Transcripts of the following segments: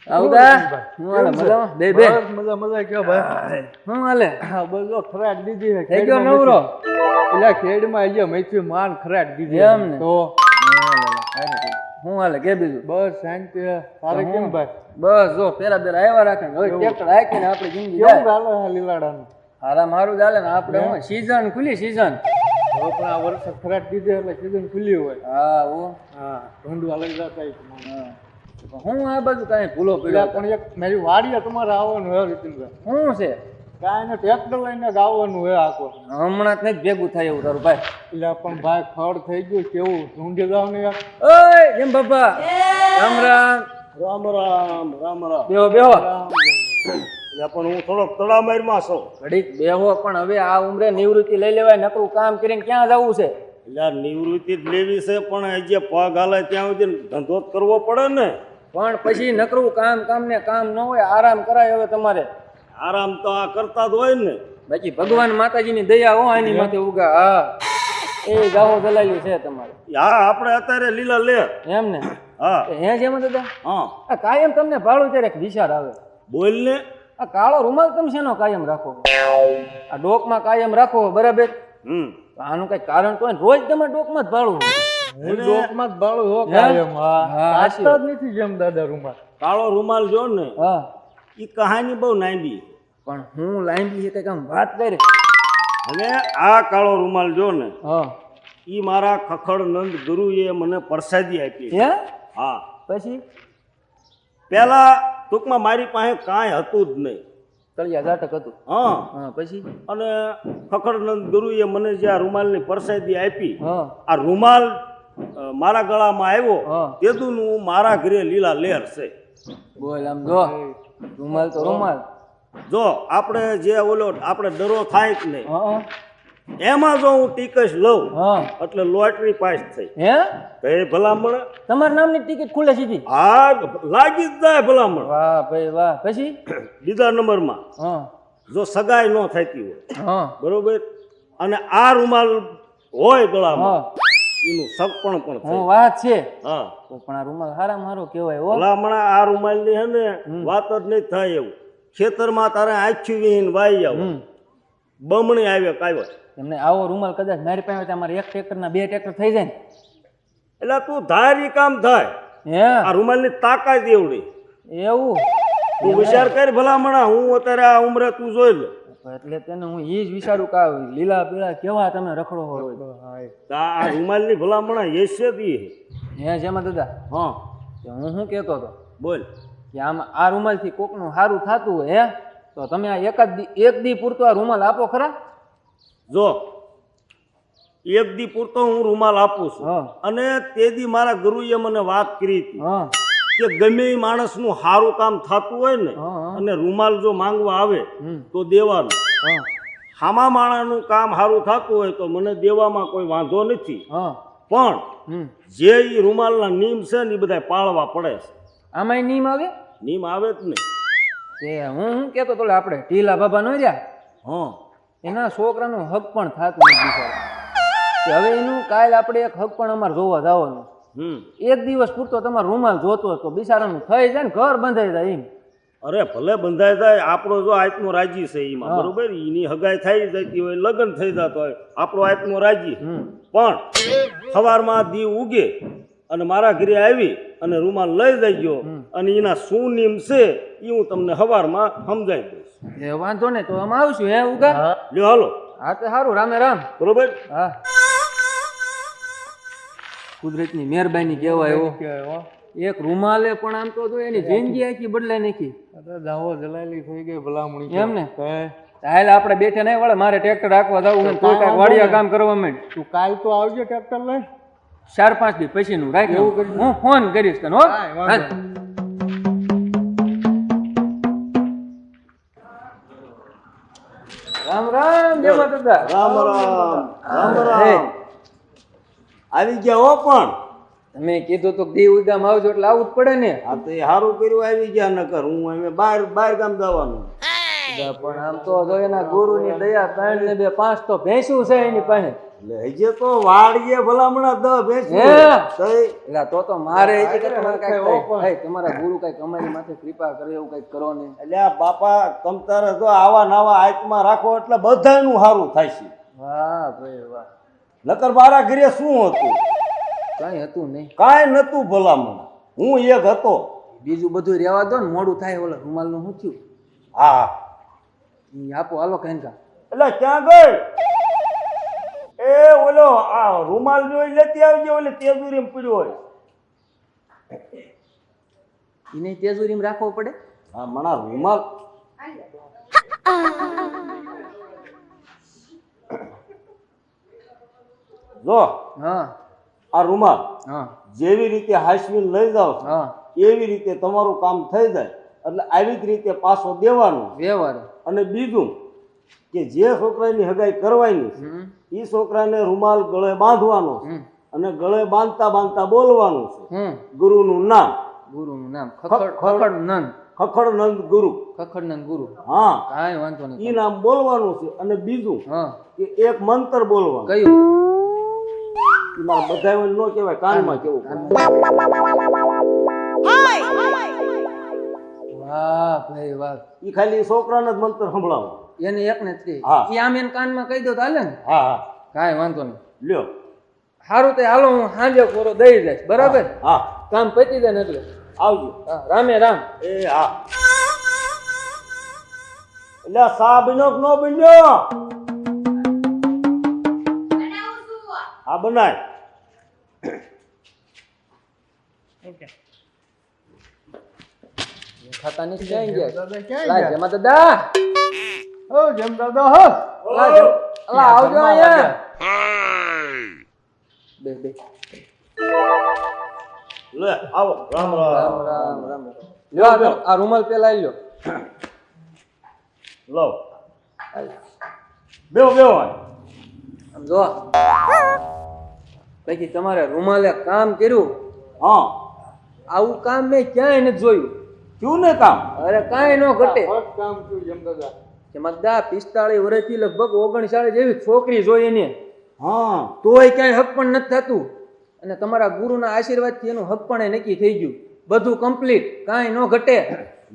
આવતા હું હાલે મજામાં બે બે મજા મજા કયો ભાઈ હું હાલે બધો ખરાટ દીધી છે થઈ ગયો નવરો એટલે ખેડમાં આજે મૈત્રી માન ખરાટ દીધી એમ ને તો હું હાલે કે બીજું બસ શાંતિ તારે કેમ ભાઈ બસ જો પેલા પેલા આવ્યા રાખે હવે ટ્રેક્ટર હાકીને આપણી જિંદગી કેવું જાય ચાલે આ લીલાડાનું હારા મારું ચાલે ને આપણે હું સીઝન ખુલી સીઝન હવે પણ આ વર્ષ ખરાટ દીધી એટલે સીઝન ખુલ્યું હોય હા હું હા ઢૂંઢવા લઈ જતા હું આ બધું કાંઈ ભૂલો પેલા પડ્યો પણ એક મારી વાડીએ તમારે આવવાનું હોય રીતિનભાઈ શું છે કાંઈ ને ટ્રેક્ટર લઈને ગાવાનું હોય આખો હમણાં જ નહીં ભેગું થાય એવું તારું ભાઈ એટલે પણ ભાઈ ખડ થઈ ગયું કેવું ઢૂંઢી જાવ ને યાર ઓય કેમ બાપા રામ રામ રામ રામ રામ રામ બેહો બેહો એટલે પણ હું થોડોક તળામારમાં છું ઘડીક બેહો પણ હવે આ ઉંમરે નિવૃત્તિ લઈ લેવાય નકરું કામ કરીને ક્યાં જવું છે એટલે આ નિવૃત્તિ જ લેવી છે પણ હજી પગ હાલે ત્યાં સુધી ધંધો જ કરવો પડે ને પણ પછી નકરું કામ ને કામ ન હોય આરામ કરાય હવે તમારે આરામ તો આ કરતા જ હોય ને બાકી ભગવાન માતાજીની દયા હો આની માથે ઉગા હા એ ગાહો દલાલ્યું છે તમારે હા આપણે અત્યારે લીલા લે એમ ને હા હે જેમ દાદા હા આ કાયમ તમને ભાડું ત્યારે એક વિચાર આવે બોલ ને આ કાળો રૂમાલ તમે શેનો કાયમ રાખો આ ડોકમાં કાયમ રાખો બરાબર આનું કઈ કારણ તો હોય ને રોજ તમે ડોકમાં જ ભાડું લોકમાં જ બાળો હો હે? કાયમ હા, કાઢતા જ નથી જેમ દાદા રૂમાલ કાળો રૂમાલ જો ને હા એ કહાની બહુ નાંદી પણ હું લાઈન છે કઈક આમ વાત કરી હવે આ કાળો રૂમાલ જો ને હા એ મારા ખખડ નંદ ગુરુએ મને પ્રસાદી આપી હે હા પછી પેલા ટૂંકમાં મારી પાસે કાંઈ હતું જ નહીં તળિયા ઝાટક હતું હા હા પછી અને ખખડનંદ ગુરુએ મને જે આ રૂમાલની પરસાદી આપી હા આ રૂમાલ મારા ગળામાં આવ્યો હા. તેદુનું મારા ઘરે લીલા લહેર છે બોલ આમ જો રૂમાલ તો રૂમાલ જો આપણે જે ઓલો આપણે ડરો થાય જ નહીં હા એમાં જો હું ટિકસ લઉં હા એટલે લોટરી પાસ થઈ હે તો એ ભલામણ તમારા નામની ટિકિટ ખુલે સીધી હા લાગી જ જાય ભલામણ વાહ ભાઈ વાહ પછી બીજા નંબરમાં હા જો સગાઈ ન થતી હોય હા બરોબર અને આ રૂમાલ હોય ગળામાં હા એનું સગપણ પણ થાય હું વાત છે હા તો પણ આ રૂમાલ હારા મારો કેવાય હો ભલામણ આ રૂમાલની હે ને વાત જ નહીં થાય એવું ખેતરમાં તારે આખી વીહીને વાઈ આવો બમણી આવે કાવ્યો એમને આવો રૂમાલ કદાચ મારી પાસે હોય તો અમારે એક ટ્રેક્ટરના બે ટ્રેક્ટર થઈ જાય એટલે તું ધારી કામ થાય ને આ રૂમાલની તાકાત એવડી હે એવું તું વિચાર કરી ભલામણા હું અત્યારે આ ઉંમરે તું જોઈ લે એટલે તેને હું એ જ વિચારું કે આ લીલા પીળા કેવા તમે રખડો હોય તો આ રૂમાલની ભલામણા હેસિયત ઈ હે હે જેમાં દાદા હા કે હું શું કહેતો હતો બોલ કે આમ આ રૂમાલથી કોકનું સારું થતું હોય હે તો તમે આ એક દી પૂરતો આ રૂમાલ આપો ખરા જો એક દી પૂરતો હું રૂમાલ આપું છું હા અને તે દી મારા ગુરુએ મને વાત કરી હતી હા કે ગમે એ માણસનું સારું કામ થતું હોય ને હા. અને રૂમાલ જો માંગવા આવે તો દેવાનું હા હામા માણાનું કામ સારું થતું હોય તો મને દેવામાં કોઈ વાંધો નથી હા પણ જે ઈ રૂમાલના નિયમ છે ને એ બધા પાળવા પડે છે આમાંય નીમ આવે નિયમ આવે જ ને તે હું કહેતો તો આપણે ઢીલા બાબા નો રહ્યા હા એના છોકરાનું હક પણ થતું નથી બિચારા કે હવે એનું કાલ આપણે એક હક પણ અમારે જોવા જવાનું એક દિવસ પૂરતો તમારો રૂમાલ જોતો તો બિચારાનું થઈ જાય ને ઘર બંધાઈ જાય એમ અરે ભલે બંધાઈ જાય આપણો જો આત્મો રાજી છે એમાં બરોબર એની હગાઈ થઈ જતી હોય લગ્ન થઈ જતો હોય આપણો આત્મો રાજી પણ સવારમાં દી ઉગે અને મારા ઘરે આવી અને રૂમાલ લઈ જઈ ગયો અને એના શું નિયમ છે એ હું તમને સવારમાં સમજાવી દઈશ એ વાંધો ને તો અમે આવશું હે ઉગા લ્યો હાલો હા તો સારું રામે રામ બરોબર હા કુદરતની મહેરબાની કહેવાય એવો કહેવાય હો એક રૂમાલે પણ આમ તો જો એની જિંદગી આખી બદલાઈ નાખી અરે દાવો જલાલી થઈ ગઈ ભલામણી એમ ને હાલ આપણે બેઠે નહીં વળે મારે ટ્રેક્ટર રાખવા જવું ને તું કાંઈક વાડિયા કામ કરવા માંડ તું કાલ તો આવજો ટ્રેક્ટર લઈ 4-5 દી પછીનું રાખ એવું કરી હું ફોન કરીશ તને હો હાલ. રામ રામ જય માતા દા. રામ રામ રામ હે, રામ આવી ગયા હો પણ તમે કીધું તો દી ઉગામ આવજો એટલે આવવું જ પડે ને આ તો એ સારું કર્યું આવી ગયા નકર હું અમે બહાર ગામ જવાનું પણ આમ તો જો એના ગુરુની દયા 3 ને 2 5 તો ભેંસું છે એની પાસે એટલે હજી તો વાડીએ ભલામણા દ બેસી હે? તઈ એટલે તો મારે એ કે તમારે કાંઈક થાય. હે, તમારા ગુરુ કાંઈક અમારી માથે કૃપા કરે એવું કાંઈક કરો ને. એટલે આ બાપા તમ તારે જો આવા નવા આત્મા રાખો એટલે બધાનું સારું થાય છે. વાહ ભાઈ વાહ, નકર મારા ઘરે શું હતું? કાંઈ હતું નહીં. કાંઈ નતું ભલામણ, હું એક હતો. બીજું બધું રહેવા દો ને, મોડું થાય. ઓલા રૂમાલનું શું થયું? હા ઈ આપો, હાલો કાંઈ કા. એટલે ક્યાં ગઈ? એ ઓલો આ રૂમાલ જોઈ લેતી આવજે, ઓલે તેજુરી પડ્યો હોય. એને તેજુરીમાં રાખવો પડે. હા મણા રૂમાલ જો હા આ રૂમાલ હા જેવી રીતે હાસવીને લઈ જાઓ છો, હા, એવી રીતે તમારું કામ થઈ જાય. એટલે આવી જ રીતે પાછો દેવાનું. વ્યવહાર. અને બીજું કે જે છોકરાની હગાઈ કરવાની છે હમ એ છોકરાને રૂમાલ ગળે બાંધવાનો છે હમ અને ગળે બાંધતા બાંધતા બોલવાનું છે હમ ગુરુનું નામ. ગુરુનું નામ ખખડ નંદ. ખખડનંદ ગુરુ. ખખડ નંદ ગુરુ. હા કાંઈ વાંધો નહીં. ઈ નામ બોલવાનું છે. અને બીજું હા, કે એક મંત્ર બોલવાનું. કયું? ઈ મારા બધા ન કહેવાય, કાનમાં કેવું પડે. વાહ ભાઈ વાહ. ઈ ખાલી છોકરાને જ મંત્ર સંભળાવો. એને એક ને ત્રી. હા. ઈ આમ એને કાનમાં કહી દો તો હાલે ને. હા હા કાંઈ વાંધો નહીં. લ્યો. સારું તે હાલો, હું સાંજે પૂરો દઈ જઈશ. બરાબર? હા કામ પતી જાય ને એટલે. આવજો. હા, રામે રામ. એ હા. એટલે સા બન્યો કે નો બન્યો? હા બનાય. ખાતા નહીં ક્યાં ગયા? દાદા ક્યાં લાય ગયા? જેમાં દાદા. ઓ જેમ દાદા હો. લાય જેમ. અલા, આવજો અહીંયા. બે બે. લે આવો. રામ રામ રામ. રામ રામ. લ્યો આ રૂમાલ પેલા લ્યો. લો બેહો બેહો. આમ જો. પછી તમારે રૂમાલે કામ કર્યું. હા આવું કામ મેં ક્યાંય નથી જોયું. શું ને કામ? અરે કાંઈ ન ઘટે. ફર્સ્ટ કામ થયું જેમ દાદા. ચમકદા 45 વર્ષથી લગભગ 39 જેવી છોકરી જોઈ એને, હા તોય ક્યાંય હક પણ નથી થતું. અને તમારા ગુરુના આશીર્વાદથી એનું હક પણ નક્કી થઈ ગયું. બધું કમ્પ્લીટ, કાંઈ ન ઘટે.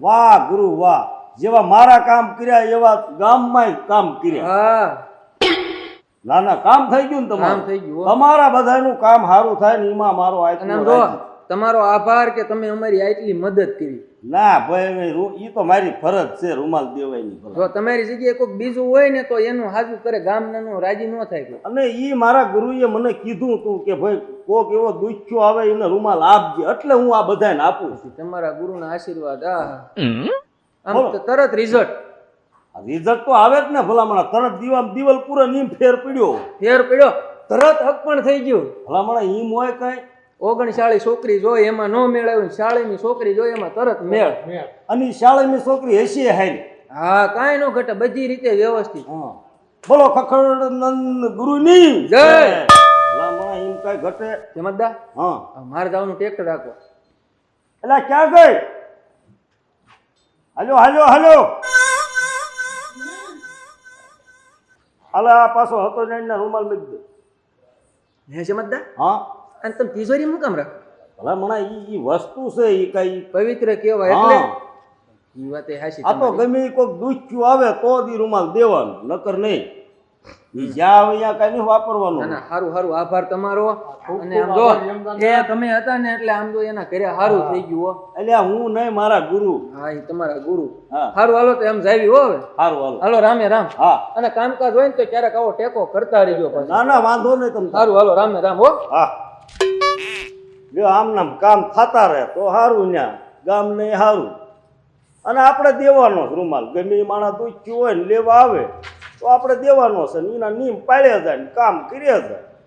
વાહ ગુરુ વાહ. જેવા મારા કામ કર્યા એવા ગામમાં કામ કર્યા. હા, ના ના કામ થઈ ગયું ને કામ તમારું. થઈ ગયું હો. તમારા બધાનું કામ સારું થાય ને એમાં મારો અને આમ આત્મા જો, રાજી. તમારો આભાર કે તમે અમારી આટલી મદદ કરી. ના ભાઈ ઈ તો મારી ફરજ છે રૂમાલ દેવાયની ફરજ. જો તમારી જગ્યાએ કોઈક બીજું હોય ને તો એનું હાજુ કરે, ગામનાનું રાજી ન થાય કોઈ. અને ઈ મારા ગુરુએ મને કીધું હતું કે ભાઈ કોક એવો દુખ્યો આવે એને રૂમાલ આપજે. એટલે હું આ બધાને આપું છું. તમારા ગુરુના આશીર્વાદ. આહા. આમ બોલો. તો તરત રિઝલ્ટ રિઝલ્ટ તો આવે જ ને ભલામણા. તરત દિવાલ પૂરો નીમ ફેર પડ્યો. ફેર પડ્યો, તરત હક પણ થઈ ગયું. ભલામણા ઈમ હોય કઈ? 39 છોકરી જોઈ એમાં ન મેળવ્યું, 40ની છોકરી જોઈ એમાં તરત મેળ. અને ઈ શાળાની છોકરી હસી હારી. હા, કાંઈ ન ઘટે, બધી રીતે વ્યવસ્થિત. હા બોલો ખખડનંદ ગુરુની જય. ભલામણા ઈમ કઈ ઘટે? જમતદા, હા મારે જવાનું ટ્રેક્ટર રાખો. એટલે ક્યાં ગઈ? હાલો હાલો હાલો. હાલો આ પાછો હતો જાણીને રૂમાલ મૂકી દે. હે જમતદા, હા અને તમે તિજોરી મુકામ રાખો? ભલામણા ઈ વસ્તુ છે ઈ કઈ. પવિત્ર કહેવાય એટલે. હા ઈ વાત એ હાચી આ તો તમારી. ગમે ઈ કોઈક દુખ્યું આવે તો જ ઈ રૂમાલ દેવાનું, નકર નહીં. ઈ જ્યાં આવે ત્યાં કઈ નહીં વાપરવાનું. ના ના, હારું હારું, આભાર તમારો. અને આમ જો, એ તમે હતા ને એટલે આમ જો એના ઘરે હારું થઈ ગયું હો. એટલે હું નહીં, મારા ગુરુ. હા, એ તમારા ગુરુ. હા હારું હાલો તો એમ જાવી હો હવે. સારું હાલો. હાલો રામે રામ. હા અને કામકાજ હોય ને તો ક્યારેક આવો ટેકો કરતા રહેજો પાછું. ના ના વાંધો નહીં તમને. હારું હાલો રામે રામ હો. હા જો આમ નામ કામ થતા રહે તો સારું. ન્યા ગામ ને સારું. અને આપણે દેવાનો જ રૂમાલ. ગમે એ માણસ દુખ્યું હોય ને લેવા આવે તો આપણે દેવાનો છે ને એના નીમ પાડ્યા જાય ને કામ કર્યા જાય.